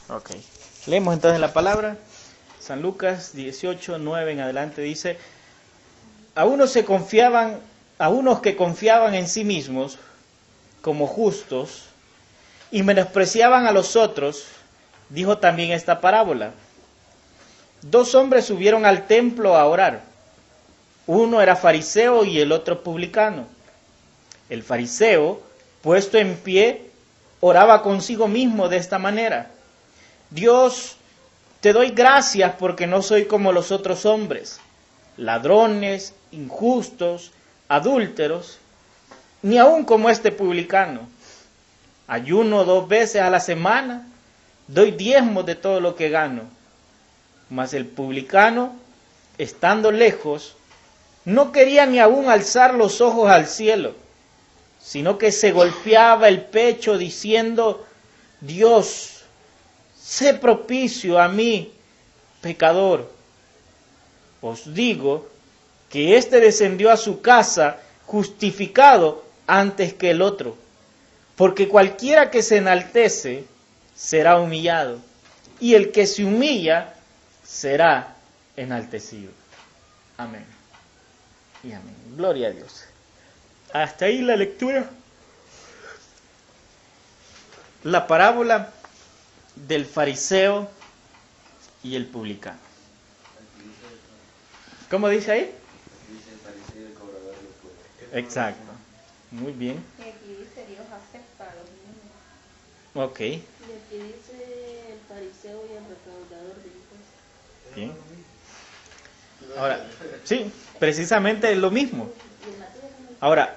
Ok. Leemos entonces la palabra. San Lucas 18, 9 en adelante dice: a unos que confiaban en sí mismos como justos y menospreciaban a los otros, dijo también esta parábola. 2 hombres subieron al templo a orar. Uno era fariseo y el otro publicano. El fariseo, puesto en pie, oraba consigo mismo de esta manera: Dios, te doy gracias porque no soy como los otros hombres, ladrones, injustos, adúlteros, ni aun como este publicano. Ayuno 2 veces a la semana, doy diezmos de todo lo que gano. Mas el publicano, estando lejos, no quería ni aun alzar los ojos al cielo, sino que se golpeaba el pecho diciendo: Dios, sé propicio a mí, pecador. Os digo que éste descendió a su casa justificado antes que el otro, porque cualquiera que se enaltece será humillado, y el que se humilla será enaltecido. Amén. Y amén. Gloria a Dios. Hasta ahí la lectura. La parábola del fariseo y el publicano. ¿Cómo dice ahí? Dice el fariseo y el cobrador de impuestos. Exacto. Muy bien. Y aquí dice: Dios acepta a los niños. Ok. Y aquí dice: el fariseo y el recaudador de impuestos. Bien. Ahora, sí, precisamente es lo mismo. Ahora,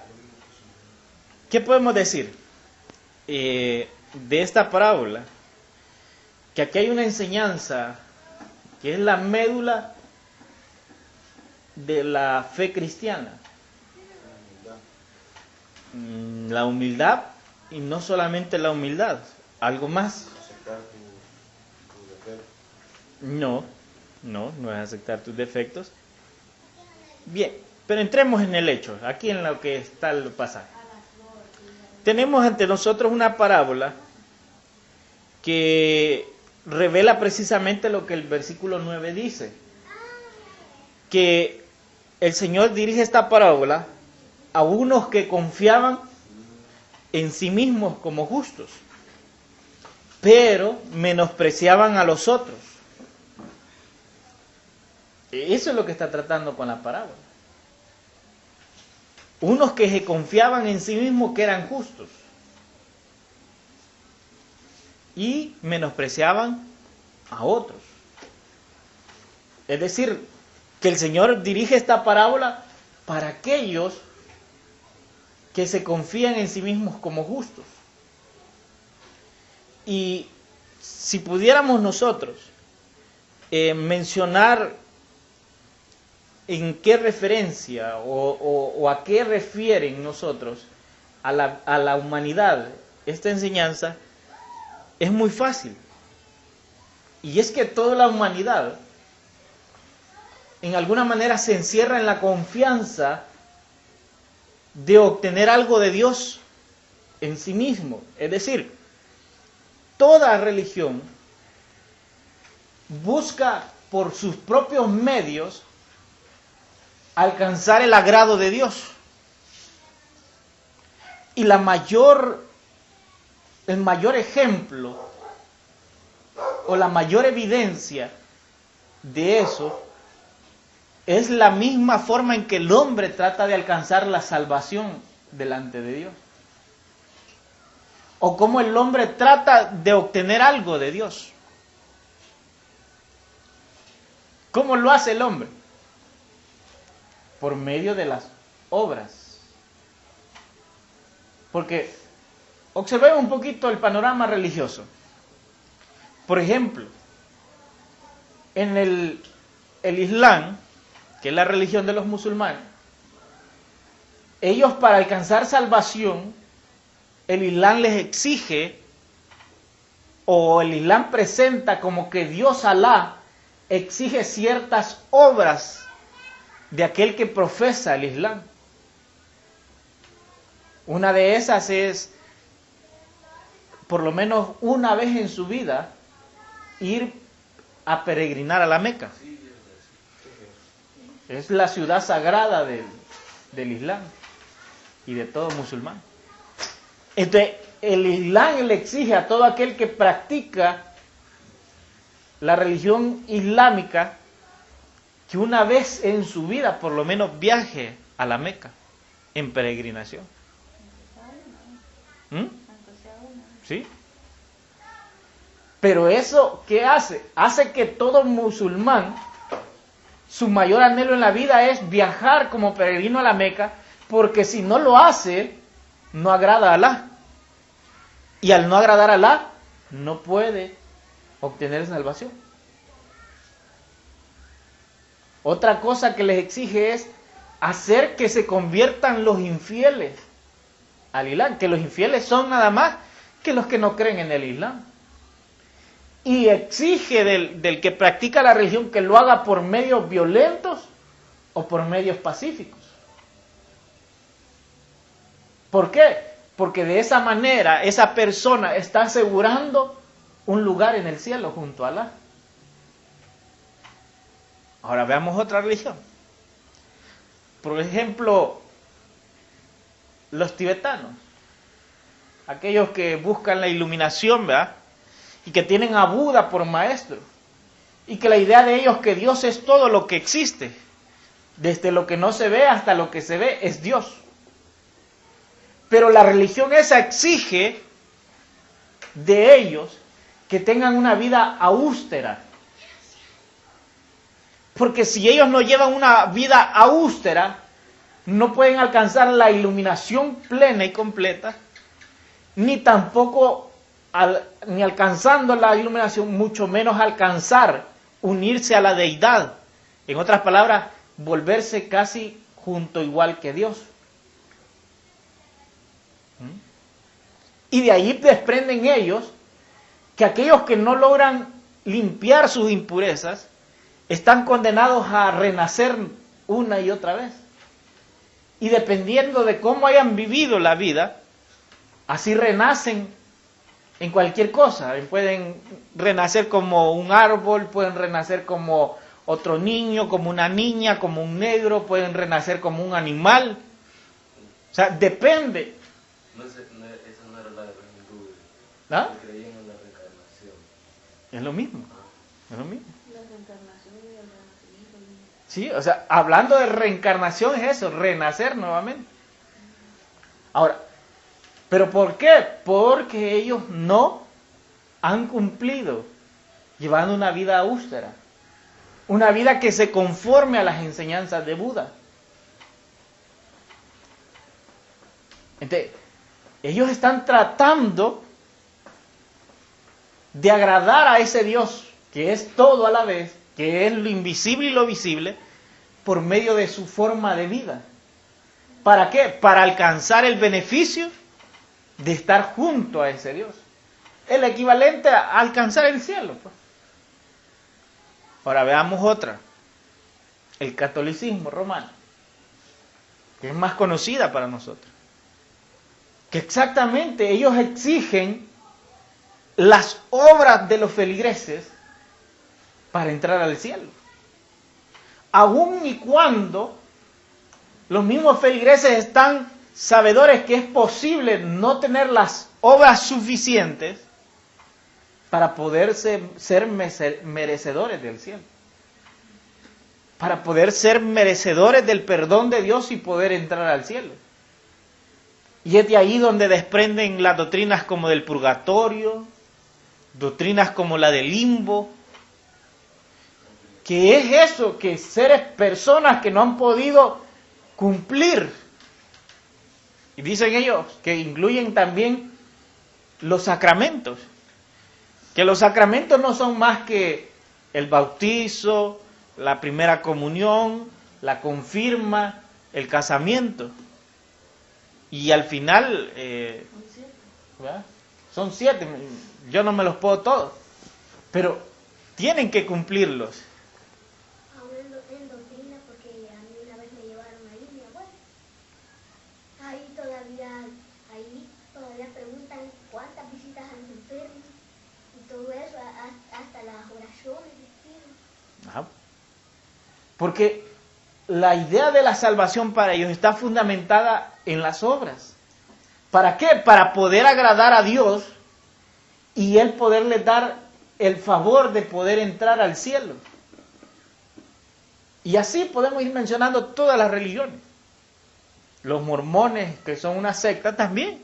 ¿qué podemos decir de esta parábola? Que aquí hay una enseñanza que es la médula de la fe cristiana. La humildad, y no solamente la humildad, algo más. Aceptar tu defecto. No es aceptar tus defectos. Bien, pero entremos en el hecho, aquí en lo que está el pasaje. Tenemos ante nosotros una parábola que revela precisamente lo que el versículo 9 dice, que el Señor dirige esta parábola a unos que confiaban en sí mismos como justos, pero menospreciaban a los otros. Eso es lo que está tratando con la parábola. Unos que se confiaban en sí mismos que eran justos y menospreciaban a otros. Es decir, que el Señor dirige esta parábola para aquellos que se confían en sí mismos como justos. Y si pudiéramos nosotros mencionar en qué referencia o a qué refieren nosotros a la humanidad esta enseñanza, es muy fácil. Y es que toda la humanidad en alguna manera se encierra en la confianza de obtener algo de Dios en sí mismo. Es decir, toda religión busca por sus propios medios alcanzar el agrado de Dios. Y el mayor ejemplo o la mayor evidencia de eso es la misma forma en que el hombre trata de alcanzar la salvación delante de Dios. O cómo el hombre trata de obtener algo de Dios. ¿Cómo lo hace el hombre? Por medio de las obras. Porque observemos un poquito el panorama religioso. Por ejemplo, en el Islam, que es la religión de los musulmanes, ellos para alcanzar salvación, el Islam les exige, o el Islam presenta como que Dios Alá exige ciertas obras de aquel que profesa el Islam. Una de esas es, por lo menos una vez en su vida, ir a peregrinar a la Meca. Es la ciudad sagrada del Islam y de todo musulmán. Entonces, el Islam le exige a todo aquel que practica la religión islámica que una vez en su vida por lo menos viaje a la Meca en peregrinación. ¿Mm? ¿Sí? Pero eso, ¿qué hace? Hace que todo musulmán, su mayor anhelo en la vida es viajar como peregrino a la Meca, porque si no lo hace, no agrada a Alá. Y al no agradar a Alá, no puede obtener salvación. Otra cosa que les exige es hacer que se conviertan los infieles al Islam, que los infieles son nada más que los que no creen en el Islam. Y exige del que practica la religión que lo haga por medios violentos o por medios pacíficos. ¿Por qué? Porque de esa manera esa persona está asegurando un lugar en el cielo junto a Alá. Ahora veamos otra religión. Por ejemplo, los tibetanos, aquellos que buscan la iluminación, ¿verdad? Y que tienen a Buda por maestro, y que la idea de ellos es que Dios es todo lo que existe, desde lo que no se ve hasta lo que se ve es Dios. Pero la religión esa exige de ellos que tengan una vida austera, porque si ellos no llevan una vida austera, no pueden alcanzar la iluminación plena y completa, ni tampoco ni alcanzando la iluminación, mucho menos alcanzar unirse a la deidad. En otras palabras, volverse casi junto igual que Dios. Y de ahí desprenden ellos que aquellos que no logran limpiar sus impurezas están condenados a renacer una y otra vez. Y dependiendo de cómo hayan vivido la vida, así renacen en cualquier cosa. Pueden renacer como un árbol, pueden renacer como otro niño, como una niña, como un negro, pueden renacer como un animal. O sea, depende. Esa no era la religión. ¿Ah? Creían en la reencarnación. Es lo mismo. Es lo mismo. La reencarnación y el renacimiento. Sí, o sea, hablando de reencarnación es eso, renacer nuevamente. Ahora, ¿pero por qué? Porque ellos no han cumplido llevando una vida austera, una vida que se conforme a las enseñanzas de Buda. Entonces, ellos están tratando de agradar a ese Dios que es todo a la vez, que es lo invisible y lo visible, por medio de su forma de vida. ¿Para qué? Para alcanzar el beneficio de estar junto a ese Dios. El equivalente a alcanzar el cielo, pues. Ahora veamos otra. El catolicismo romano, que es más conocida para nosotros. Que exactamente ellos exigen las obras de los feligreses para entrar al cielo. Aun y cuando los mismos feligreses están sabedores que es posible no tener las obras suficientes para poder ser merecedores del cielo, para poder ser merecedores del perdón de Dios y poder entrar al cielo. Y es de ahí donde desprenden las doctrinas como del purgatorio, doctrinas como la del limbo, que es eso, que personas que no han podido cumplir. Y dicen ellos que incluyen también los sacramentos, que los sacramentos no son más que el bautizo, la primera comunión, la confirma, el casamiento. Y al final, ¿verdad? Son 7, yo no me los puedo todos, pero tienen que cumplirlos. En doctrina, porque a mí una vez me llevaron ahí, mi abuela. Ahí todavía preguntan cuántas visitas a los enfermos y todo eso, hasta la Porque la idea de la salvación para ellos está fundamentada en las obras. ¿Para qué? Para poder agradar a Dios y Él poderles dar el favor de poder entrar al cielo. Y así podemos ir mencionando todas las religiones. Los mormones, que son una secta, también.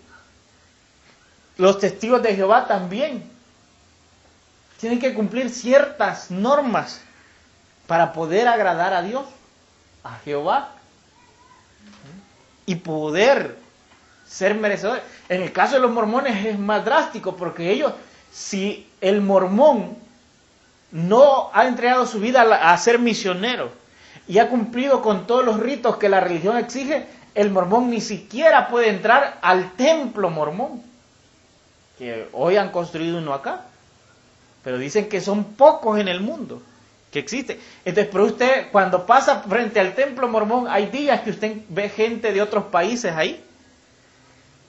Los testigos de Jehová también. Tienen que cumplir ciertas normas para poder agradar a Dios, a Jehová, y poder ser merecedores. En el caso de los mormones es más drástico, porque ellos, si el mormón no ha entregado su vida a ser misionero y ha cumplido con todos los ritos que la religión exige, el mormón ni siquiera puede entrar al templo mormón, que hoy han construido uno acá, pero dicen que son pocos en el mundo que existe. Entonces, pero usted cuando pasa frente al templo mormón, hay días que usted ve gente de otros países ahí,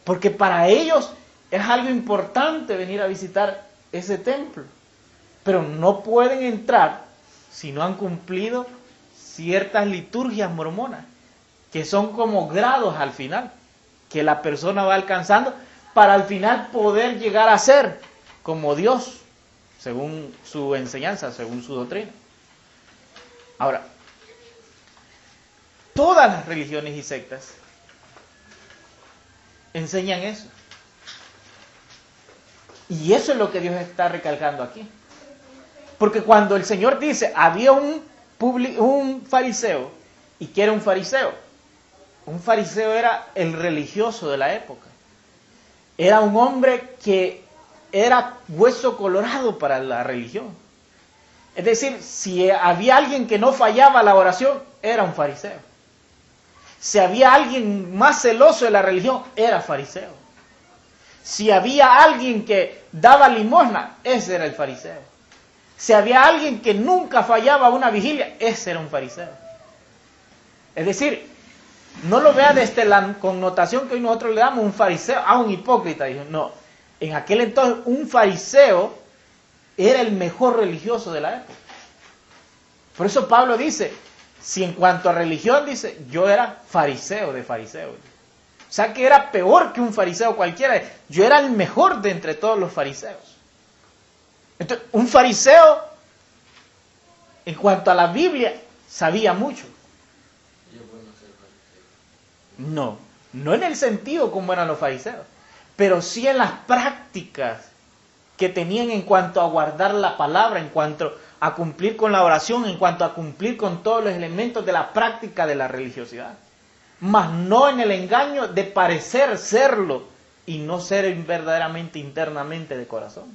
porque para ellos es algo importante venir a visitar ese templo, pero no pueden entrar si no han cumplido ciertas liturgias mormonas, que son como grados al final, que la persona va alcanzando para al final poder llegar a ser como Dios, según su enseñanza, según su doctrina. Ahora, todas las religiones y sectas enseñan eso. Y eso es lo que Dios está recalcando aquí. Porque cuando el Señor dice, había un fariseo, ¿y qué era un fariseo? Un fariseo era el religioso de la época. Era un hombre que era hueso colorado para la religión. Es decir, si había alguien que no fallaba la oración, era un fariseo. Si había alguien más celoso de la religión, era fariseo. Si había alguien que daba limosna, ese era el fariseo. Si había alguien que nunca fallaba una vigilia, ese era un fariseo. Es decir, no lo vea desde la connotación que hoy nosotros le damos, un fariseo, un hipócrita. No, en aquel entonces un fariseo era el mejor religioso de la época. Por eso Pablo dice, si en cuanto a religión, dice, yo era fariseo de fariseos. O sea que era peor que un fariseo cualquiera. Yo era el mejor de entre todos los fariseos. Entonces, un fariseo, en cuanto a la Biblia, sabía mucho. No en el sentido como eran los fariseos, pero sí en las prácticas que tenían en cuanto a guardar la palabra, en cuanto a cumplir con la oración, en cuanto a cumplir con todos los elementos de la práctica de la religiosidad. Mas no en el engaño de parecer serlo y no ser verdaderamente internamente de corazón.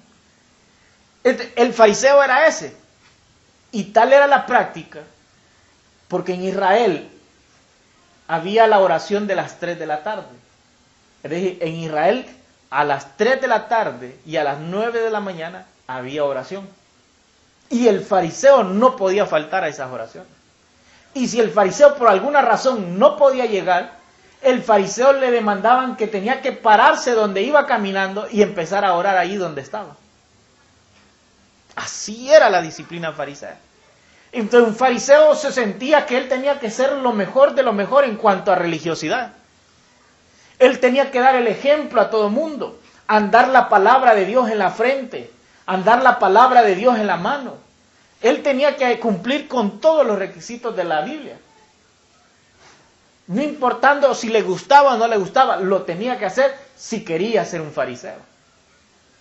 El fariseo era ese. Y tal era la práctica, porque en Israel había la oración de las 3 de la tarde. Es decir, en Israel a las 3 de la tarde y a las 9 de la mañana había oración. Y el fariseo no podía faltar a esas oraciones. Y si el fariseo por alguna razón no podía llegar, el fariseo le demandaban que tenía que pararse donde iba caminando y empezar a orar ahí donde estaba. Así era la disciplina farisea. Entonces un fariseo se sentía que él tenía que ser lo mejor de lo mejor en cuanto a religiosidad. Él tenía que dar el ejemplo a todo mundo, andar la palabra de Dios en la frente, andar la palabra de Dios en la mano. Él tenía que cumplir con todos los requisitos de la Biblia. No importando si le gustaba o no le gustaba, lo tenía que hacer si quería ser un fariseo.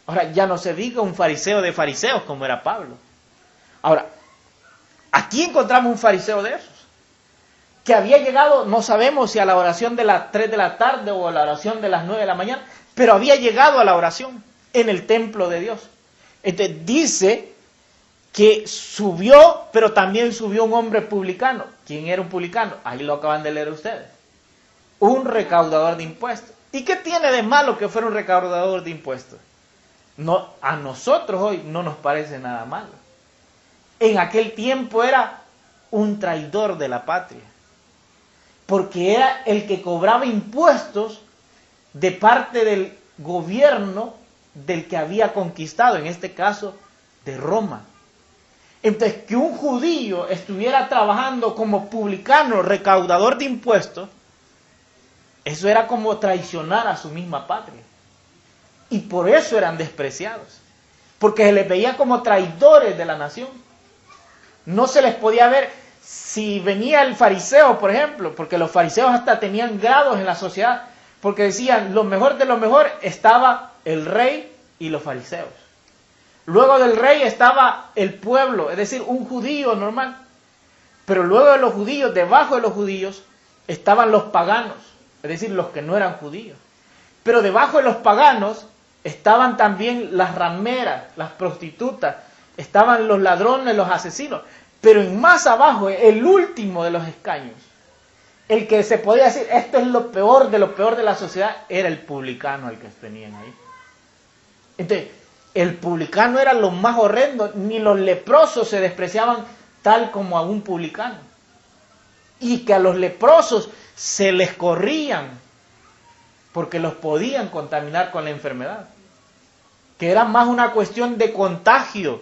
Ahora, ya no se diga un fariseo de fariseos como era Pablo. Ahora, aquí encontramos un fariseo de esos, que había llegado, no sabemos si a la oración de las 3 de la tarde o a la oración de las 9 de la mañana, pero había llegado a la oración en el templo de Dios. Entonces dice que subió, pero también subió un hombre publicano. ¿Quién era un publicano? Ahí lo acaban de leer ustedes. Un recaudador de impuestos. ¿Y qué tiene de malo que fuera un recaudador de impuestos? No, a nosotros hoy no nos parece nada malo. En aquel tiempo era un traidor de la patria, porque era el que cobraba impuestos de parte del gobierno del que había conquistado, en este caso de Roma. Entonces, que un judío estuviera trabajando como publicano, recaudador de impuestos, eso era como traicionar a su misma patria. Y por eso eran despreciados. Porque se les veía como traidores de la nación. No se les podía ver si venía el fariseo, por ejemplo, porque los fariseos hasta tenían grados en la sociedad, porque decían, lo mejor de lo mejor estaba el rey y los fariseos. Luego del rey estaba el pueblo, es decir, un judío normal. Pero luego de los judíos, debajo de los judíos, estaban los paganos, es decir, los que no eran judíos. Pero debajo de los paganos estaban también las rameras, las prostitutas, estaban los ladrones, los asesinos. Pero en más abajo, el último de los escaños, el que se podía decir, esto es lo peor de la sociedad, era el publicano al que tenían ahí. Entonces, el publicano era lo más horrendo, ni los leprosos se despreciaban tal como a un publicano. Y que a los leprosos se les corrían, porque los podían contaminar con la enfermedad. Que era más una cuestión de contagio.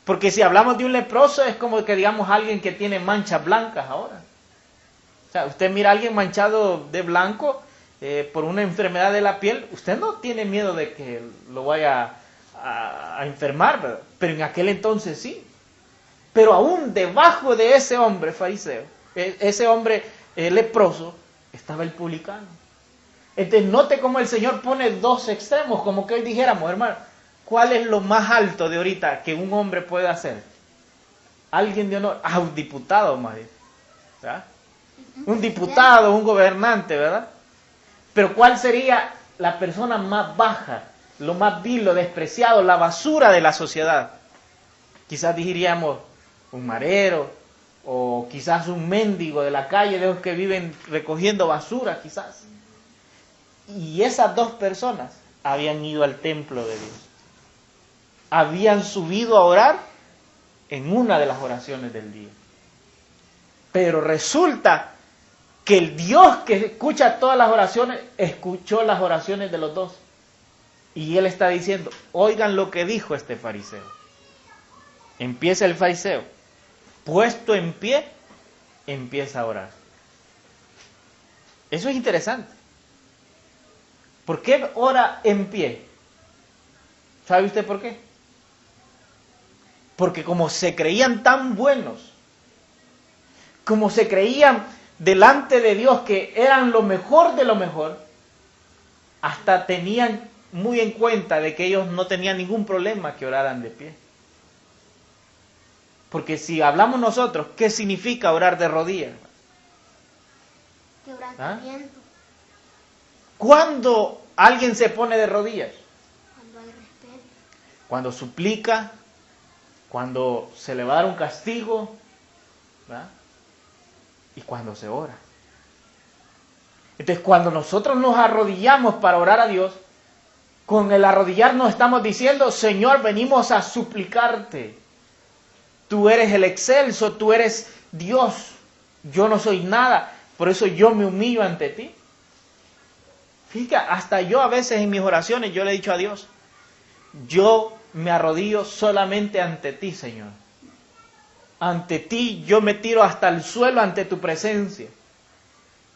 Porque si hablamos de un leproso es como que digamos alguien que tiene manchas blancas ahora. O sea, usted mira a alguien manchado de blanco por una enfermedad de la piel, usted no tiene miedo de que lo vaya a enfermar, ¿verdad? Pero en aquel entonces sí. Pero aún debajo de ese hombre fariseo, ese hombre leproso, estaba el publicano. Entonces note cómo el Señor pone dos extremos, como que hoy dijéramos, hermano, ¿cuál es lo más alto de ahorita que un hombre puede hacer? Alguien de honor, un diputado, más bien, ¿verdad? Un diputado, un gobernante, ¿verdad? Pero ¿cuál sería la persona más baja, lo más vil, lo despreciado, la basura de la sociedad? Quizás diríamos un marero, o quizás un mendigo de la calle, de los que viven recogiendo basura, quizás. Y esas dos personas habían ido al templo de Dios. Habían subido a orar en una de las oraciones del día. Pero resulta que el Dios que escucha todas las oraciones, escuchó las oraciones de los dos. Y Él está diciendo, oigan lo que dijo este fariseo. Empieza el fariseo, puesto en pie, empieza a orar. Eso es interesante. ¿Por qué ora en pie? ¿Sabe usted por qué? Porque como se creían tan buenos, como se creían delante de Dios que eran lo mejor de lo mejor, hasta tenían muy en cuenta de que ellos no tenían ningún problema que oraran de pie. Porque si hablamos nosotros, ¿qué significa orar de rodillas? Quebrantamiento. ¿Cuándo alguien se pone de rodillas? Cuando hay respeto. Cuando suplica, cuando se le va a dar un castigo, ¿verdad? Y cuando se ora. Entonces, cuando nosotros nos arrodillamos para orar a Dios, con el arrodillar nos estamos diciendo, Señor, venimos a suplicarte. Tú eres el excelso, tú eres Dios. Yo no soy nada, por eso yo me humillo ante ti. Fíjate, hasta yo a veces en mis oraciones yo le he dicho a Dios, yo me arrodillo solamente ante ti, Señor. Ante ti yo me tiro hasta el suelo ante tu presencia.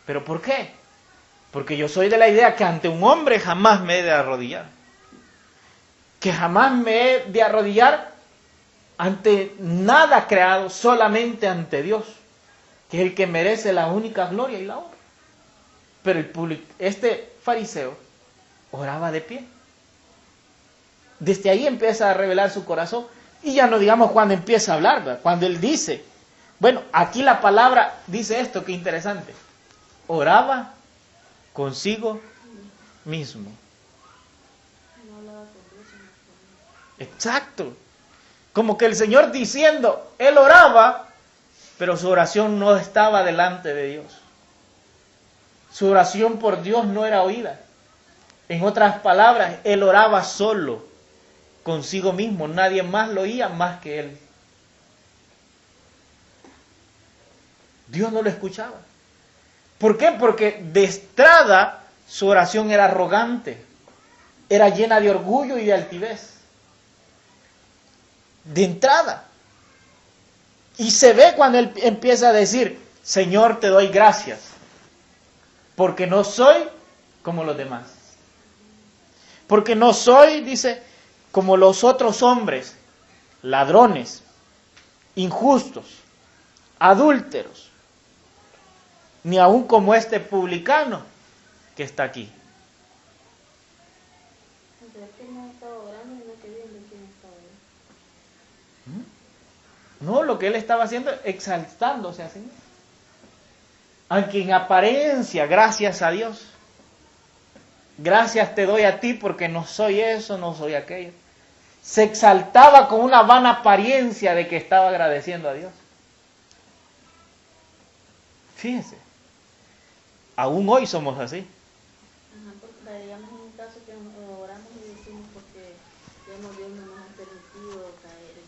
¿Pero por qué? Porque yo soy de la idea que ante un hombre jamás me he de arrodillar. Que jamás me he de arrodillar ante nada creado, solamente ante Dios, que es el que merece la única gloria y la honra. Pero este fariseo oraba de pie. Desde ahí empieza a revelar su corazón. Y ya no digamos cuando empieza a hablar, ¿verdad? Cuando él dice, bueno, aquí la palabra dice esto, qué interesante. Oraba consigo mismo. Exacto. Como que el Señor diciendo, él oraba, pero su oración no estaba delante de Dios. Su oración por Dios no era oída. En otras palabras, él oraba solo, consigo mismo. Nadie más lo oía más que él. Dios no lo escuchaba. ¿Por qué? Porque de entrada su oración era arrogante, era llena de orgullo y de altivez. De entrada. Y se ve cuando él empieza a decir, Señor, te doy gracias, porque no soy como los demás. Porque no soy, dice, como los otros hombres, ladrones, injustos, adúlteros, ni aun como este publicano que está aquí. O sea, que no estaba orando, sino que viendo quién estaba ahí. No, lo que él estaba haciendo, exaltándose así. Aunque en apariencia, gracias a Dios. Gracias te doy a ti porque no soy eso, no soy aquello. Se exaltaba con una vana apariencia de que estaba agradeciendo a Dios. Fíjense, aún hoy somos así. Ajá, porque digamos en un caso que oramos y decimos porque digamos, Dios no nos ha permitido caer en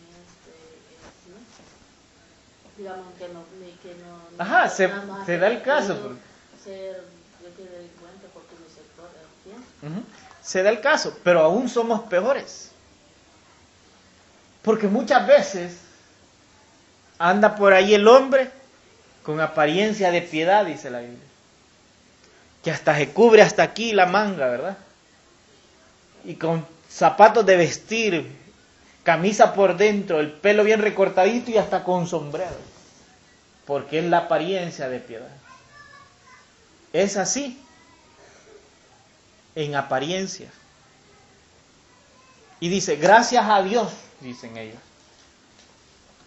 ¿no? Digamos que no Ajá, nos ha se da el caso. permitido ser delincuente porque mi sector es bien. Se da el caso, pero aún somos peores. Porque muchas veces anda por ahí el hombre con apariencia de piedad, dice la Biblia. Que hasta se cubre hasta aquí la manga, ¿verdad? Y con zapatos de vestir, camisa por dentro, el pelo bien recortadito y hasta con sombrero. Porque es la apariencia de piedad. Es así, en apariencia. Y dice, gracias a Dios, dicen ellos,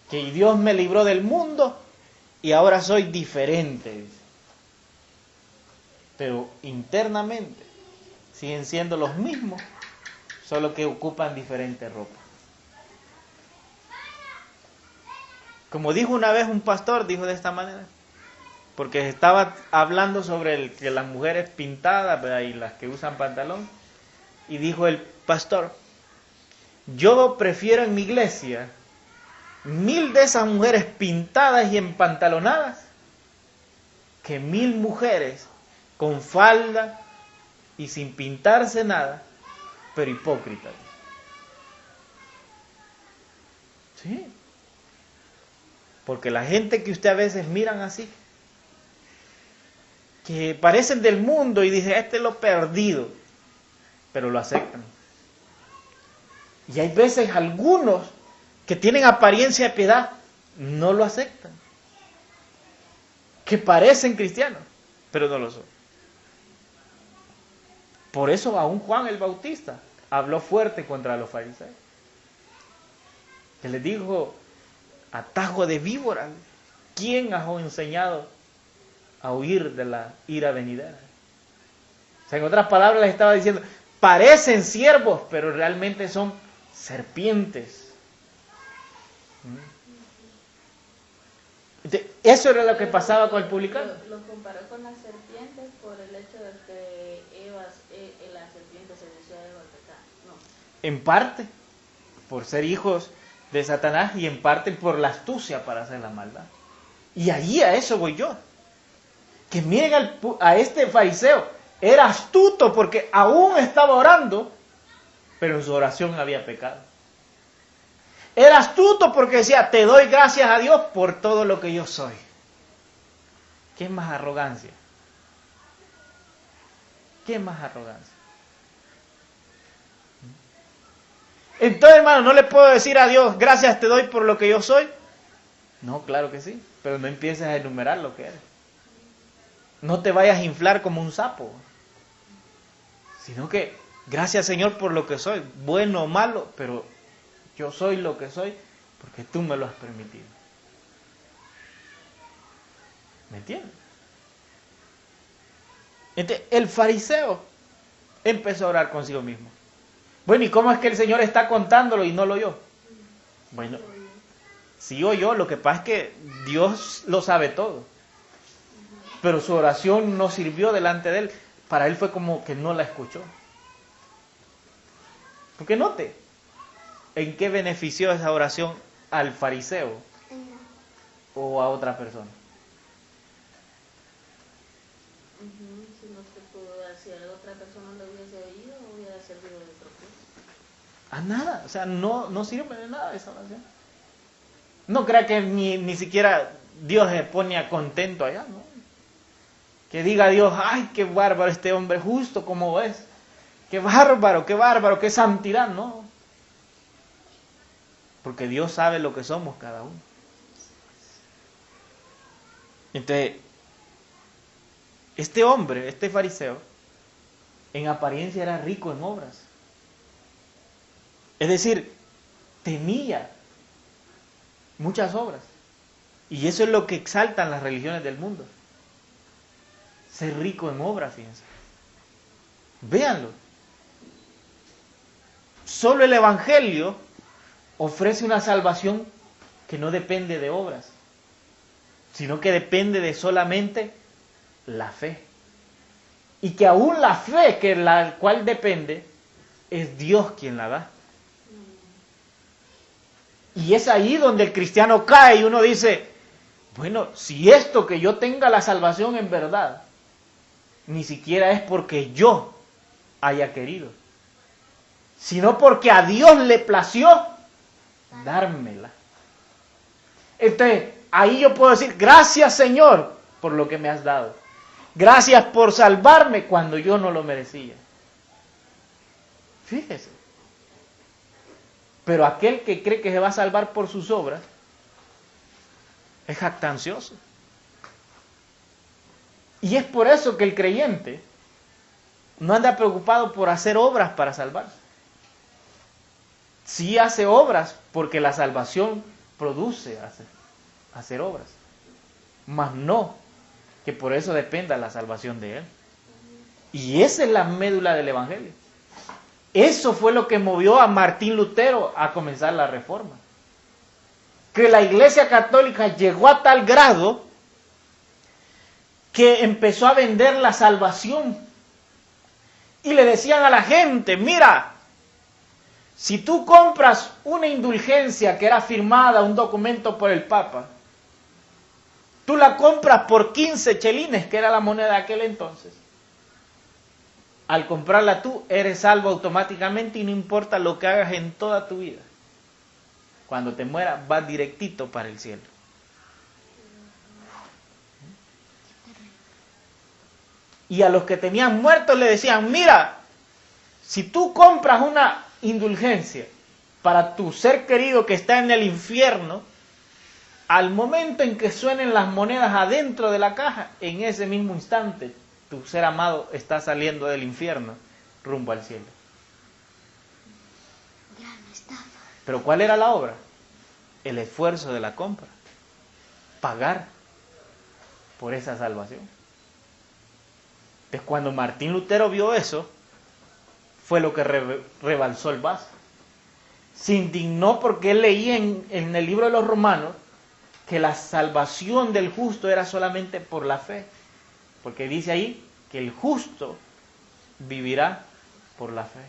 que Dios me libró del mundo y ahora soy diferente. Pero internamente siguen siendo los mismos, solo que ocupan diferente ropa. Como dijo una vez un pastor, dijo de esta manera, porque estaba hablando sobre que las mujeres pintadas, ¿verdad? Y las que usan pantalón, y dijo el pastor, yo prefiero en mi iglesia 1000 de esas mujeres pintadas y empantalonadas que 1000 mujeres con falda y sin pintarse nada, pero hipócritas. Sí. Porque la gente que usted a veces miran así, que parecen del mundo y dice, este es lo perdido, pero lo aceptan. Y hay veces algunos que tienen apariencia de piedad, no lo aceptan. Que parecen cristianos, pero no lo son. Por eso aún Juan el Bautista habló fuerte contra los fariseos. Que les dijo, atajo de víbora, ¿quién os ha enseñado a huir de la ira venidera? O sea, en otras palabras les estaba diciendo, parecen siervos, pero realmente son serpientes. Entonces, eso era lo que pasaba con el publicano. Lo comparó con las serpientes por el hecho de que la serpiente se deseó a Eva al pecar. No. En parte por ser hijos de Satanás y en parte por la astucia para hacer la maldad. Y allí a eso voy yo. Que miren a este fariseo, era astuto porque aún estaba orando, pero en su oración había pecado. Era astuto porque decía, te doy gracias a Dios por todo lo que yo soy. ¿Qué más arrogancia? ¿Qué más arrogancia? Entonces, hermano, ¿no le puedo decir a Dios, gracias te doy por lo que yo soy? No, claro que sí, pero no empieces a enumerar lo que eres. No te vayas a inflar como un sapo, sino que, gracias Señor por lo que soy, bueno o malo, pero yo soy lo que soy porque tú me lo has permitido. ¿Me entiendes? Entonces, el fariseo empezó a orar consigo mismo. Bueno, ¿y cómo es que el Señor está contándolo y no lo oyó? Bueno, sí oyó, lo que pasa es que Dios lo sabe todo. Pero su oración no sirvió delante de él. Para él fue como que no la escuchó. Porque note, ¿en qué benefició esa oración al fariseo o a otra persona? Si no se pudo dar, si a otra persona lo hubiese oído, hubiera servido de otro cosa. A nada, o sea, no sirve de nada esa oración. No crea que ni siquiera Dios se pone contento allá, ¿no? Que diga Dios, ay, qué bárbaro este hombre, justo como es. Qué bárbaro, qué santidad, no. Porque Dios sabe lo que somos cada uno. Entonces, este hombre, este fariseo, en apariencia era rico en obras. Es decir, tenía muchas obras. Y eso es lo que exaltan las religiones del mundo. Ser rico en obras, fíjense. Véanlo. Solo el Evangelio ofrece una salvación que no depende de obras, sino que depende de solamente la fe. Y que aún la fe que la cual depende, es Dios quien la da. Y es ahí donde el cristiano cae y uno dice, bueno, si esto que yo tenga la salvación en verdad, ni siquiera es porque yo haya querido, sino porque a Dios le plació dármela. Entonces, ahí yo puedo decir, gracias Señor por lo que me has dado. Gracias por salvarme cuando yo no lo merecía. Fíjese. Pero aquel que cree que se va a salvar por sus obras, es jactancioso. Y es por eso que el creyente no anda preocupado por hacer obras para salvarse. Sí hace obras porque la salvación produce hacer obras. Mas no que por eso dependa la salvación de él. Y esa es la médula del Evangelio. Eso fue lo que movió a Martín Lutero a comenzar la Reforma. Que la Iglesia Católica llegó a tal grado que empezó a vender la salvación. Y le decían a la gente, mira, si tú compras una indulgencia que era firmada, un documento por el Papa, tú la compras por 15 chelines, que era la moneda de aquel entonces. Al comprarla tú, eres salvo automáticamente y no importa lo que hagas en toda tu vida. Cuando te mueras, vas directito para el cielo. Y a los que tenían muertos le decían, mira, si tú compras una indulgencia para tu ser querido que está en el infierno, al momento en que suenen las monedas adentro de la caja, en ese mismo instante, tu ser amado está saliendo del infierno rumbo al cielo. Pero ¿cuál era la obra? El esfuerzo de la compra. Pagar por esa salvación. Entonces, cuando Martín Lutero vio eso, fue lo que rebalsó el vaso. Se indignó porque él leía en el libro de los Romanos que la salvación del justo era solamente por la fe. Porque dice ahí que el justo vivirá por la fe.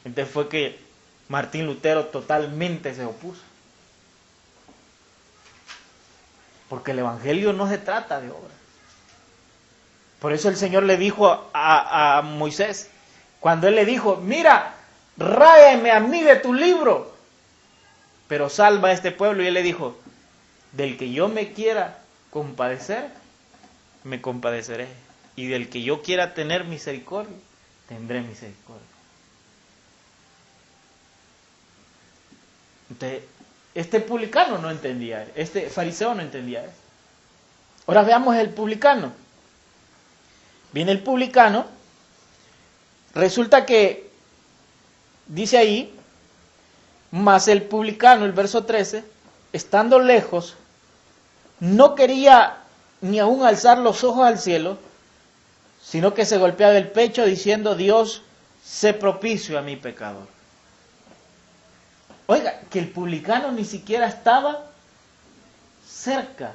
Entonces fue que Martín Lutero totalmente se opuso. Porque el Evangelio no se trata de obras. Por eso el Señor le dijo a Moisés, cuando él le dijo, mira, ráyame a mí de tu libro, pero salva a este pueblo. Y él le dijo, del que yo me quiera compadecer, me compadeceré. Y del que yo quiera tener misericordia, tendré misericordia. Entonces, este publicano no entendía, este fariseo no entendía eso. Ahora veamos el publicano. Viene el publicano, resulta que dice ahí, mas el publicano, el verso 13, estando lejos, no quería ni aún alzar los ojos al cielo, sino que se golpeaba el pecho diciendo, Dios, sé propicio a mi pecador. Oiga, que el publicano ni siquiera estaba cerca,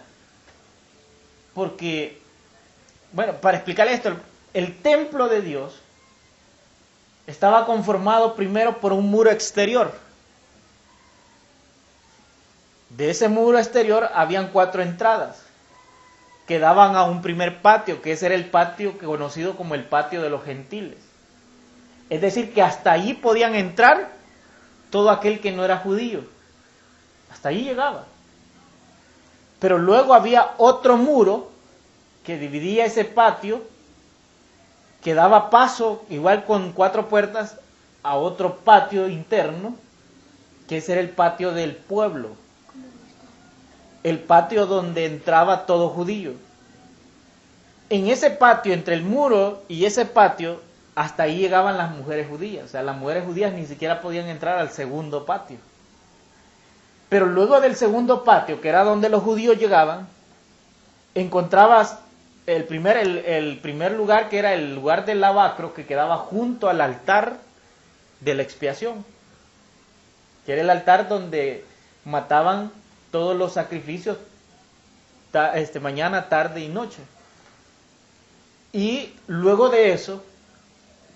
porque, bueno, para explicarle esto, el templo de Dios estaba conformado primero por un muro exterior. De ese muro exterior habían 4 entradas que daban a un primer patio, que ese era el patio conocido como el patio de los gentiles. Es decir, que hasta ahí podían entrar todo aquel que no era judío. Hasta ahí llegaba. Pero luego había otro muro que dividía ese patio, que daba paso, igual con 4 puertas, a otro patio interno, que ese era el patio del pueblo. El patio donde entraba todo judío. En ese patio, entre el muro y ese patio, hasta ahí llegaban las mujeres judías. O sea, las mujeres judías ni siquiera podían entrar al segundo patio. Pero luego del segundo patio, que era donde los judíos llegaban, encontrabas el primer lugar, que era el lugar del lavacro, que quedaba junto al altar de la expiación, que era el altar donde mataban todos los sacrificios mañana, tarde y noche. Y luego de eso,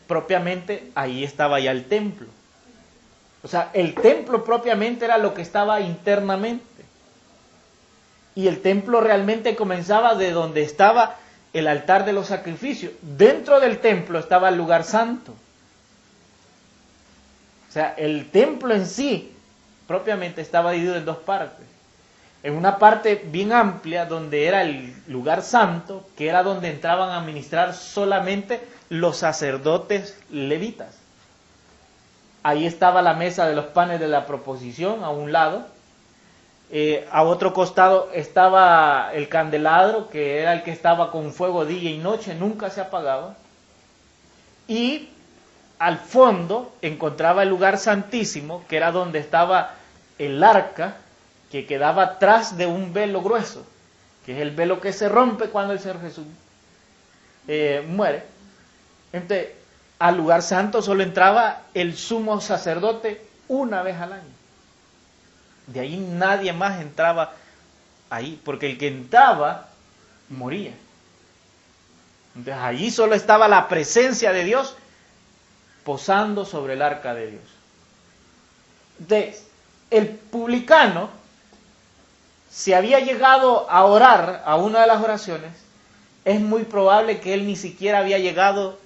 propiamente, ahí estaba ya el templo. O sea, el templo propiamente era lo que estaba internamente. Y el templo realmente comenzaba de donde estaba el altar de los sacrificios. Dentro del templo estaba el lugar santo. O sea, el templo en sí propiamente estaba dividido en 2 partes. En una parte bien amplia donde era el lugar santo, que era donde entraban a ministrar solamente los sacerdotes levitas. Ahí estaba la mesa de los panes de la proposición a un lado. A otro costado estaba el candelabro, que era el que estaba con fuego día y noche, nunca se apagaba. Y al fondo encontraba el lugar santísimo, que era donde estaba el arca, que quedaba atrás de un velo grueso, que es el velo que se rompe cuando el Señor Jesús muere. Entonces, al lugar santo solo entraba el sumo sacerdote una vez al año. De ahí nadie más entraba ahí, porque el que entraba moría. Entonces allí solo estaba la presencia de Dios posando sobre el arca de Dios. Entonces, el publicano, si había llegado a orar a una de las oraciones, es muy probable que él ni siquiera había llegado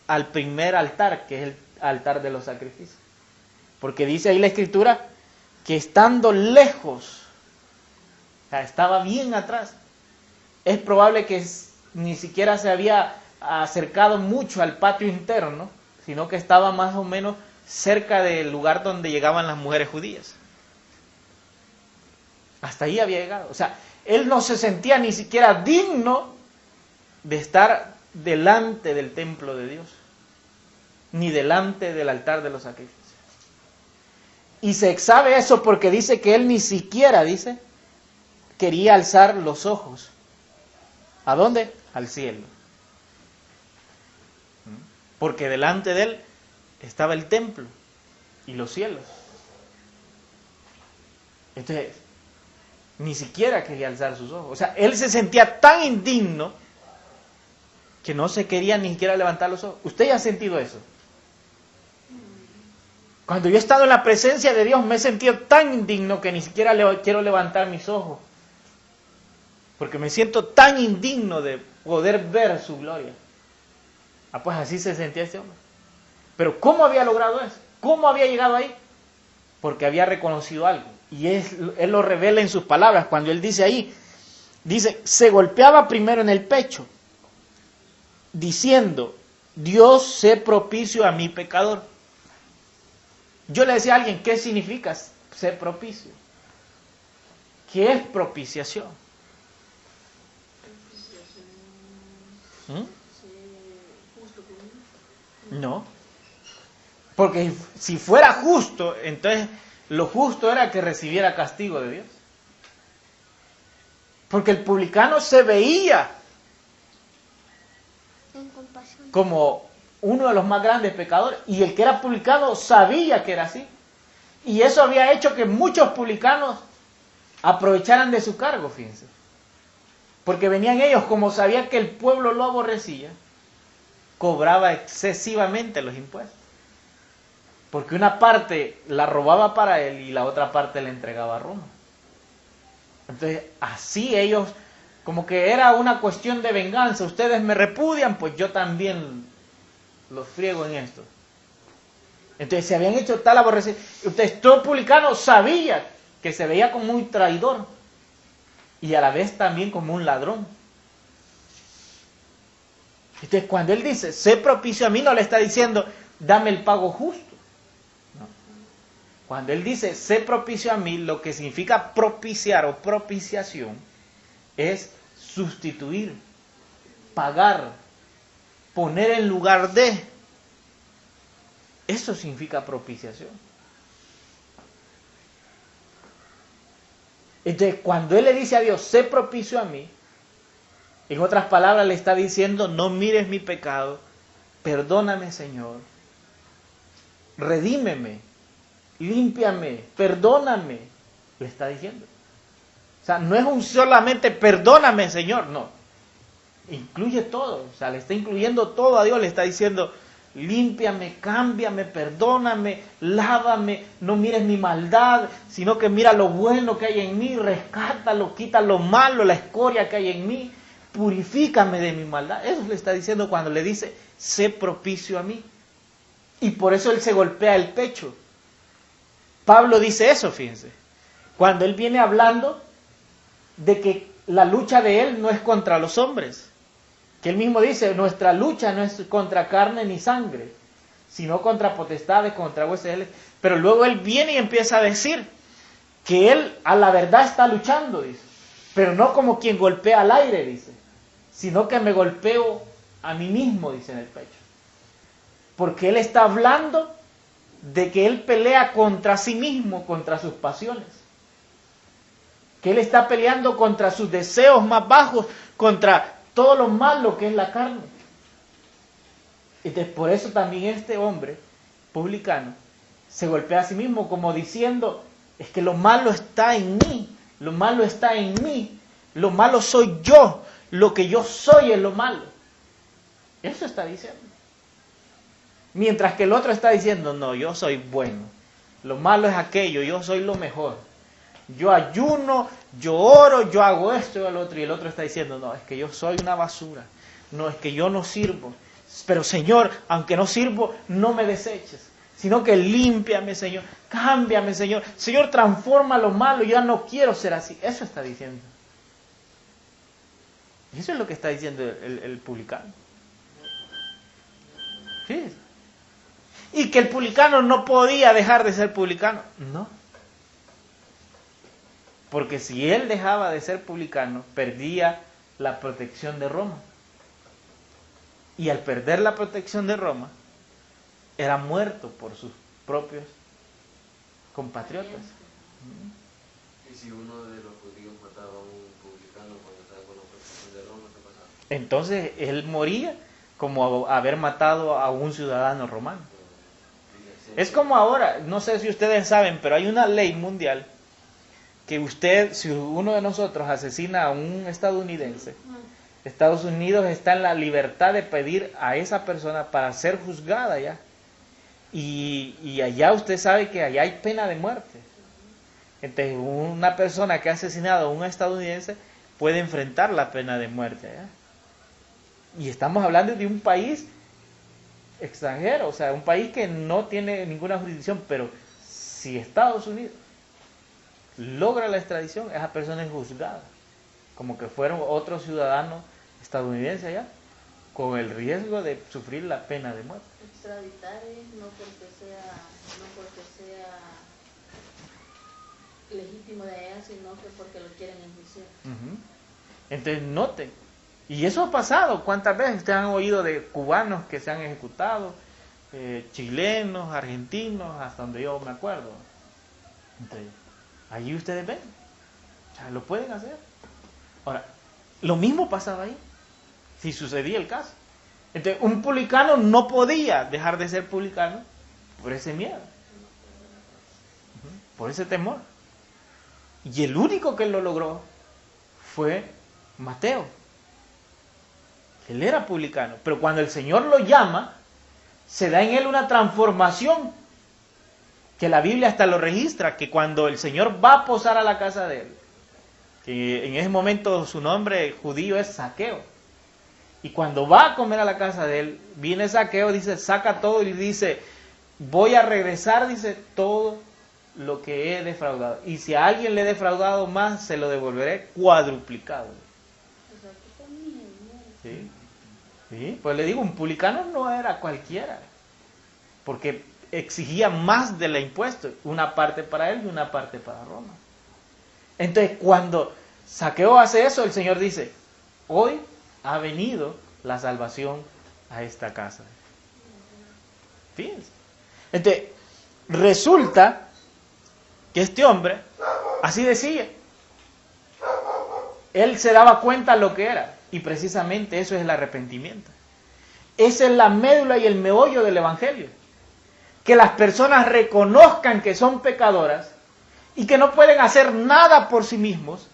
al primer altar, que es el altar de los sacrificios. Porque dice ahí la Escritura que estando lejos, o sea, estaba bien atrás, es probable que ni siquiera se había acercado mucho al patio interno, sino que estaba más o menos cerca del lugar donde llegaban las mujeres judías. Hasta ahí había llegado. O sea, él no se sentía ni siquiera digno de estar delante del templo de Dios, ni delante del altar de los sacrificios. Y se sabe eso porque dice que él ni siquiera, quería alzar los ojos. ¿A dónde? Al cielo. Porque delante de él estaba el templo y los cielos. Entonces, ni siquiera quería alzar sus ojos. O sea, él se sentía tan indigno que no se quería ni siquiera levantar los ojos. ¿Usted ya ha sentido eso? Cuando yo he estado en la presencia de Dios me he sentido tan indigno que ni siquiera quiero levantar mis ojos. Porque me siento tan indigno de poder ver su gloria. Pues así se sentía este hombre. Pero ¿cómo había logrado eso? ¿Cómo había llegado ahí? Porque había reconocido algo. Y él lo revela en sus palabras. Cuando él dice ahí, se golpeaba primero en el pecho, diciendo, Dios sé propicio a mi pecador. Yo le decía a alguien, ¿qué significa ser propicio? ¿Qué es propiciación? No. Porque si fuera justo, entonces lo justo era que recibiera castigo de Dios. Porque el publicano se veía como uno de los más grandes pecadores, y el que era publicano sabía que era así. Y eso había hecho que muchos publicanos aprovecharan de su cargo, fíjense. Porque venían ellos, como sabían que el pueblo lo aborrecía, cobraba excesivamente los impuestos. Porque una parte la robaba para él y la otra parte la entregaba a Roma. Entonces, así ellos, como que era una cuestión de venganza. Ustedes me repudian, pues yo también los friego en esto. Entonces se habían hecho tal aborrecimiento. Ustedes, todo publicano sabía que se veía como un traidor y a la vez también como un ladrón. Entonces, cuando él dice, sé propicio a mí, no le está diciendo, dame el pago justo. No. Cuando él dice, sé propicio a mí, lo que significa propiciar o propiciación es sustituir, pagar, poner en lugar de. Eso significa propiciación. Entonces, cuando él le dice a Dios, sé propicio a mí, en otras palabras le está diciendo, no mires mi pecado, perdóname, Señor, redímeme, límpiame, perdóname, le está diciendo. O sea, no es un solamente perdóname, Señor, no. Incluye todo, o sea, le está incluyendo todo a Dios, le está diciendo, límpiame, cámbiame, perdóname, lávame, no mires mi maldad, sino que mira lo bueno que hay en mí, rescátalo, quita lo malo, la escoria que hay en mí, purifícame de mi maldad. Eso le está diciendo cuando le dice, sé propicio a mí. Y por eso él se golpea el pecho. Pablo dice eso, fíjense, cuando él viene hablando de que la lucha de él no es contra los hombres, que él mismo dice, nuestra lucha no es contra carne ni sangre, sino contra potestades, contra huestes. Pero luego él viene y empieza a decir que él a la verdad está luchando, dice, pero no como quien golpea al aire, dice, sino que me golpeo a mí mismo, dice en el pecho. Porque él está hablando de que él pelea contra sí mismo, contra sus pasiones. Que él está peleando contra sus deseos más bajos, contra todo lo malo que es la carne. Entonces, por eso también este hombre publicano se golpea a sí mismo como diciendo, es que lo malo está en mí, lo malo está en mí, lo malo soy yo, lo que yo soy es lo malo. Eso está diciendo. Mientras que el otro está diciendo, no, yo soy bueno, lo malo es aquello, yo soy lo mejor. Yo ayuno, yo oro, yo hago esto y lo otro. Y el otro está diciendo, no, es que yo soy una basura. No, es que yo no sirvo. Pero Señor, aunque no sirvo, no me deseches. Sino que límpiame, Señor. Cámbiame, Señor. Señor, transforma lo malo. Yo ya no quiero ser así. Eso está diciendo. Y eso es lo que está diciendo el publicano. Sí. Y que el publicano no podía dejar de ser publicano. No. Porque si él dejaba de ser publicano, perdía la protección de Roma. Y al perder la protección de Roma, era muerto por sus propios compatriotas. ¿Y si uno de los judíos mataba a un publicano cuando estaba con la protección de Roma, qué pasaba? Entonces él moría como haber matado a un ciudadano romano. Es como ahora, no sé si ustedes saben, pero hay una ley mundial que usted, si uno de nosotros asesina a un estadounidense, Estados Unidos está en la libertad de pedir a esa persona para ser juzgada ya. Y allá usted sabe que allá hay pena de muerte. Entonces una persona que ha asesinado a un estadounidense puede enfrentar la pena de muerte allá. Y estamos hablando de un país extranjero, o sea, un país que no tiene ninguna jurisdicción, pero si Estados Unidos logra la extradición, esa persona es juzgada como que fueron otros ciudadanos estadounidenses allá, con el riesgo de sufrir la pena de muerte. Extraditar es no porque sea legítimo de allá, sino que porque lo quieren enjuiciar. Entonces noten, y eso ha pasado. ¿Cuántas veces ustedes han oído de cubanos que se han ejecutado, chilenos, argentinos, hasta donde yo me acuerdo? Entonces, allí ustedes ven, o sea, lo pueden hacer. Ahora, lo mismo pasaba ahí, si sucedía el caso. Entonces, un publicano no podía dejar de ser publicano por ese miedo, por ese temor. Y el único que lo logró fue Mateo. Él era publicano, pero cuando el Señor lo llama, se da en él una transformación, que la Biblia hasta lo registra, que cuando el Señor va a posar a la casa de él, que en ese momento su nombre judío es Zaqueo, y cuando va a comer a la casa de él, viene Zaqueo, dice, saca todo y dice, voy a regresar, dice, todo lo que he defraudado. Y si a alguien le he defraudado más, se lo devolveré cuadruplicado. O sea, que también, ¿no? ¿Sí? ¿Sí? Pues le digo, un publicano no era cualquiera, porque exigía más del impuesto, una parte para él y una parte para Roma. Entonces, cuando Zaqueo hace eso, el Señor dice, hoy ha venido la salvación a esta casa. Fíjense. Entonces, resulta que este hombre, así decía, él se daba cuenta lo que era, y precisamente eso es el arrepentimiento. Esa es la médula y el meollo del Evangelio. Que las personas reconozcan que son pecadoras y que no pueden hacer nada por sí mismos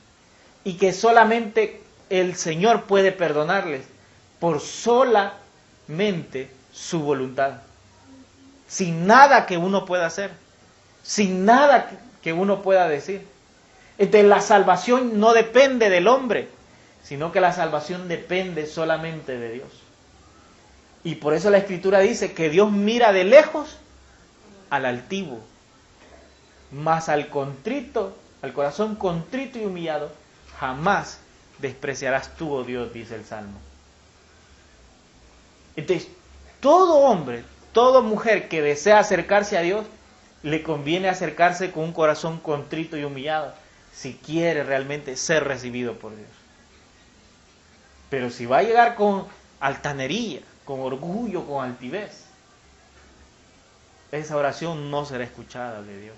y que solamente el Señor puede perdonarles por solamente su voluntad. Sin nada que uno pueda hacer, sin nada que uno pueda decir. Entonces la salvación no depende del hombre, sino que la salvación depende solamente de Dios. Y por eso la Escritura dice que Dios mira de lejos al altivo, mas al contrito, al corazón contrito y humillado, jamás despreciarás tú, oh Dios, dice el Salmo. Entonces, todo hombre, toda mujer que desea acercarse a Dios, le conviene acercarse con un corazón contrito y humillado, si quiere realmente ser recibido por Dios. Pero si va a llegar con altanería, con orgullo, con altivez, esa oración no será escuchada de Dios.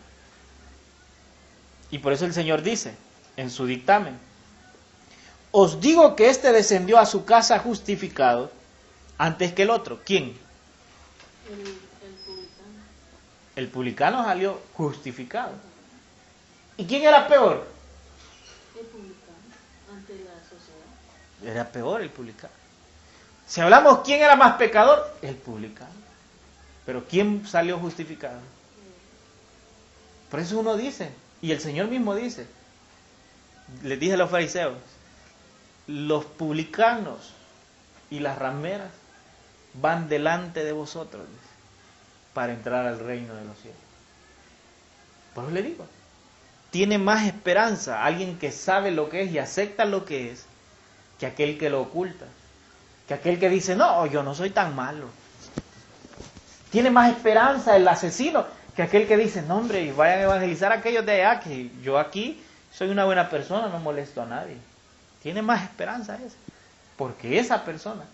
Y por eso el Señor dice en su dictamen, os digo que éste descendió a su casa justificado antes que el otro. ¿Quién? El publicano. El publicano salió justificado. ¿Y quién era peor? El publicano ante la sociedad. Era peor el publicano. Si hablamos quién era más pecador, el publicano. Pero ¿quién salió justificado? Por eso uno dice, y el Señor mismo dice, les dije a los fariseos, los publicanos y las rameras van delante de vosotros para entrar al reino de los cielos. Por eso le digo, tiene más esperanza alguien que sabe lo que es y acepta lo que es, que aquel que lo oculta, que aquel que dice, no, yo no soy tan malo. Tiene más esperanza el asesino que aquel que dice, no hombre, vayan a evangelizar a aquellos de allá, que yo aquí soy una buena persona, no molesto a nadie. Tiene más esperanza ese, porque esa persona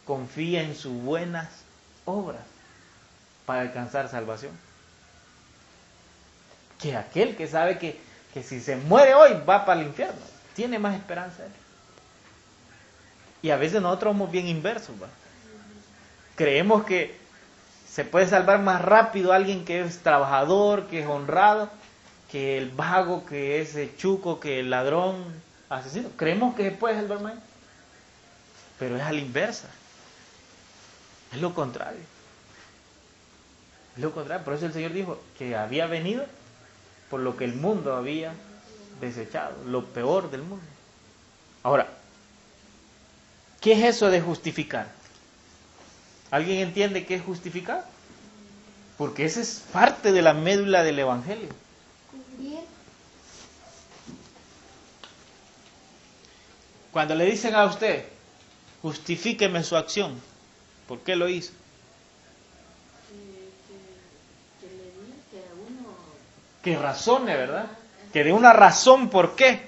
confía en sus buenas obras para alcanzar salvación. Que aquel que sabe que si se muere hoy va para el infierno, tiene más esperanza él. Y a veces nosotros somos bien inversos, ¿va? Creemos que se puede salvar más rápido alguien que es trabajador, que es honrado, que el vago, que es el chuco, que el ladrón, asesino. Creemos que se puede salvar más. Pero es a la inversa. Es lo contrario. Es lo contrario. Por eso el Señor dijo que había venido por lo que el mundo había desechado, lo peor del mundo. Ahora, ¿qué es eso de justificar? ¿Alguien entiende qué es justificar? Porque esa es parte de la médula del Evangelio. Cuando le dicen a usted, justifíqueme su acción, ¿por qué lo hizo? Que le di que a uno... Que razone, ¿verdad? Que dé una razón por qué.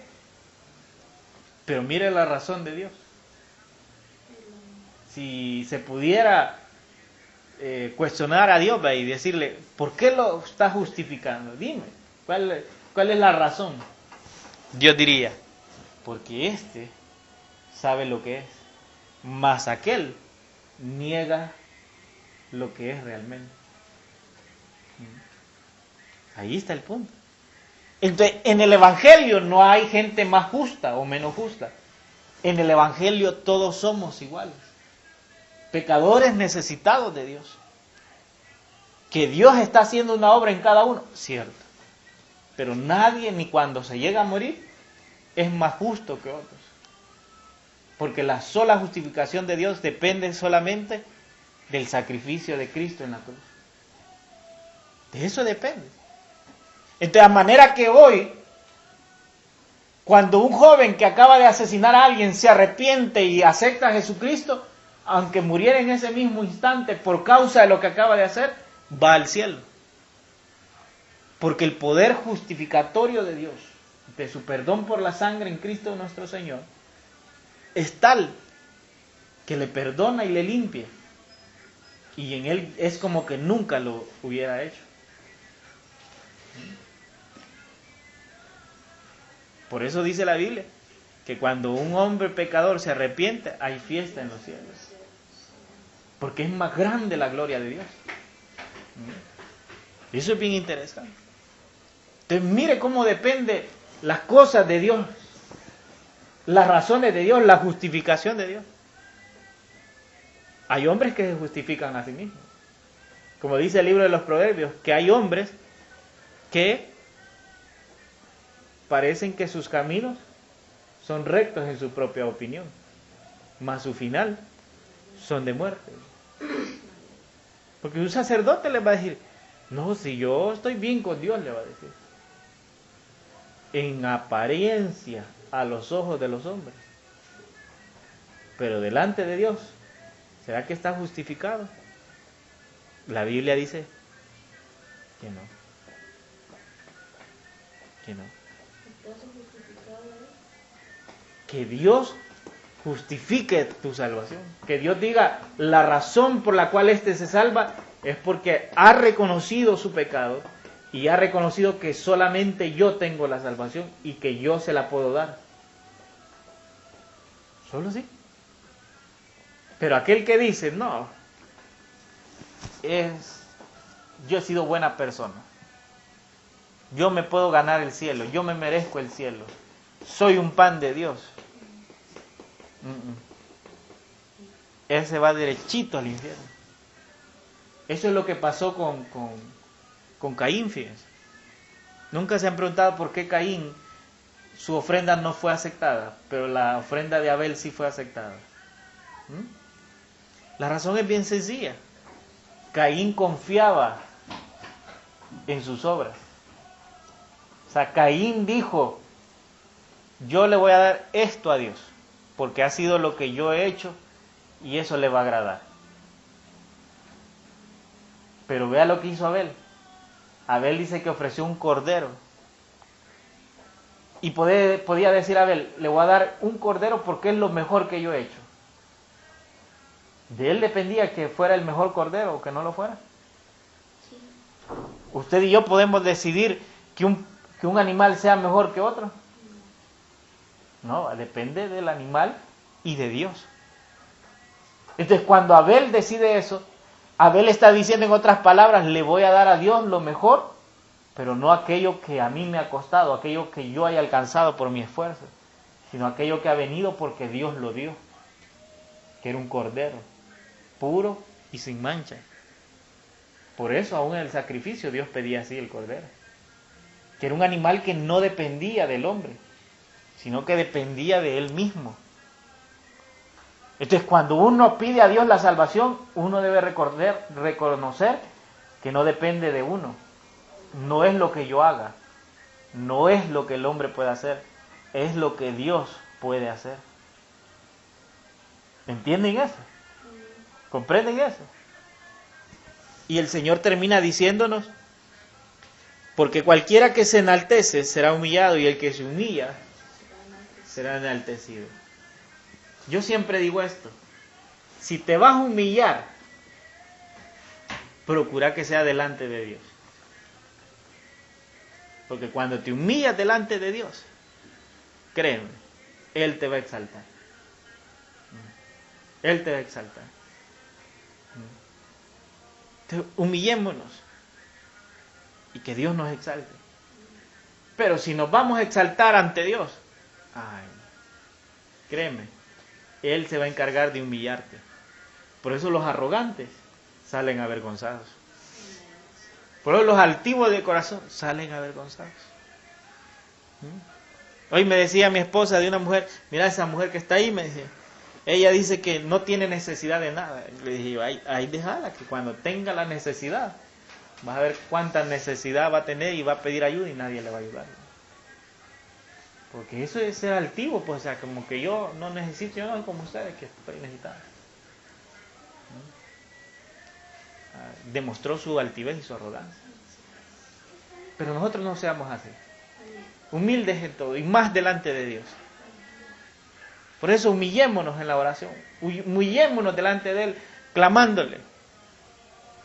Pero mire la razón de Dios. Si se pudiera cuestionar a Dios y decirle, ¿por qué lo está justificando? Dime, ¿cuál es la razón? Dios diría, porque este sabe lo que es, mas aquel niega lo que es realmente. Ahí está el punto. Entonces, en el Evangelio no hay gente más justa o menos justa. En el Evangelio todos somos iguales. Pecadores necesitados de Dios. Que Dios está haciendo una obra en cada uno, cierto. Pero nadie, ni cuando se llega a morir, es más justo que otros. Porque la sola justificación de Dios depende solamente del sacrificio de Cristo en la cruz. De eso depende. Entonces, de manera que hoy, cuando un joven que acaba de asesinar a alguien se arrepiente y acepta a Jesucristo, aunque muriera en ese mismo instante por causa de lo que acaba de hacer, va al cielo. Porque el poder justificatorio de Dios, de su perdón por la sangre en Cristo nuestro Señor, es tal que le perdona y le limpia. Y en él es como que nunca lo hubiera hecho. Por eso dice la Biblia que cuando un hombre pecador se arrepiente, hay fiesta en los cielos. Porque es más grande la gloria de Dios. Y eso es bien interesante. Entonces mire cómo depende las cosas de Dios, las razones de Dios, la justificación de Dios. Hay hombres que se justifican a sí mismos. Como dice el libro de los Proverbios, que hay hombres que parecen que sus caminos son rectos en su propia opinión, mas su final son de muerte. Porque un sacerdote le va a decir, no, si yo estoy bien con Dios, le va a decir. En apariencia a los ojos de los hombres. Pero delante de Dios, ¿será que está justificado? La Biblia dice que no. Que no. Que Dios justifique tu salvación. Que Dios diga, la razón por la cual éste se salva es porque ha reconocido su pecado y ha reconocido que solamente yo tengo la salvación y que yo se la puedo dar. Solo así. Pero aquel que dice, no, yo he sido buena persona. Yo me puedo ganar el cielo, yo me merezco el cielo. Soy un pan de Dios. Ese va derechito al infierno. Eso es lo que pasó con Caín, fíjense. Nunca se han preguntado por qué Caín, su ofrenda no fue aceptada, pero la ofrenda de Abel sí fue aceptada. La razón es bien sencilla. Caín confiaba en sus obras. O sea, Caín dijo, yo le voy a dar esto a Dios, porque ha sido lo que yo he hecho y eso le va a agradar. Pero vea lo que hizo Abel. Abel dice que ofreció un cordero. Y podía decir Abel, le voy a dar un cordero porque es lo mejor que yo he hecho. ¿De él dependía que fuera el mejor cordero o que no lo fuera? Sí. ¿Usted y yo podemos decidir que un animal sea mejor que otro? No, depende del animal y de Dios. Entonces, cuando Abel decide eso, Abel está diciendo en otras palabras, le voy a dar a Dios lo mejor, pero no aquello que a mí me ha costado, aquello que yo haya alcanzado por mi esfuerzo, sino aquello que ha venido porque Dios lo dio, que era un cordero, puro y sin mancha. Por eso aún en el sacrificio Dios pedía así el cordero, que era un animal que no dependía del hombre, sino que dependía de él mismo. Entonces, cuando uno pide a Dios la salvación, uno debe reconocer que no depende de uno. No es lo que yo haga, no es lo que el hombre puede hacer, es lo que Dios puede hacer. ¿Entienden eso? ¿Comprenden eso? Y el Señor termina diciéndonos, porque cualquiera que se enaltece será humillado y el que se humilla será enaltecido. Yo siempre digo esto, si te vas a humillar, procura que sea delante de Dios. Porque cuando te humillas delante de Dios, créeme, Él te va a exaltar. Él te va a exaltar. Entonces, humillémonos y que Dios nos exalte. Pero si nos vamos a exaltar ante Dios, ay, créeme, Él se va a encargar de humillarte. Por eso los arrogantes salen avergonzados. Por eso los altivos de corazón salen avergonzados. Hoy me decía mi esposa de una mujer, mira esa mujer que está ahí, me decía, ella dice que no tiene necesidad de nada. Le dije, ay, déjala, que cuando tenga la necesidad, Vas a ver cuánta necesidad va a tener y va a pedir ayuda y nadie le va a ayudar. Porque eso es ser altivo, pues, o sea, como que yo no necesito, yo no soy como ustedes, que estoy necesitado. Demostró su altivez y su arrogancia. Pero nosotros no seamos así. Humildes en todo y más delante de Dios. Por eso humillémonos en la oración. Humillémonos delante de Él, clamándole.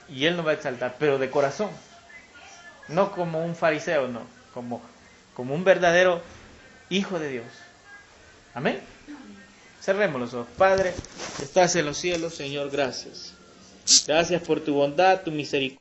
Y Él nos va a exaltar, pero de corazón. No como un fariseo, no. Como un verdadero hijo de Dios. Amén. Cerremos los ojos. Padre, estás en los cielos, Señor, gracias. Gracias por tu bondad, tu misericordia.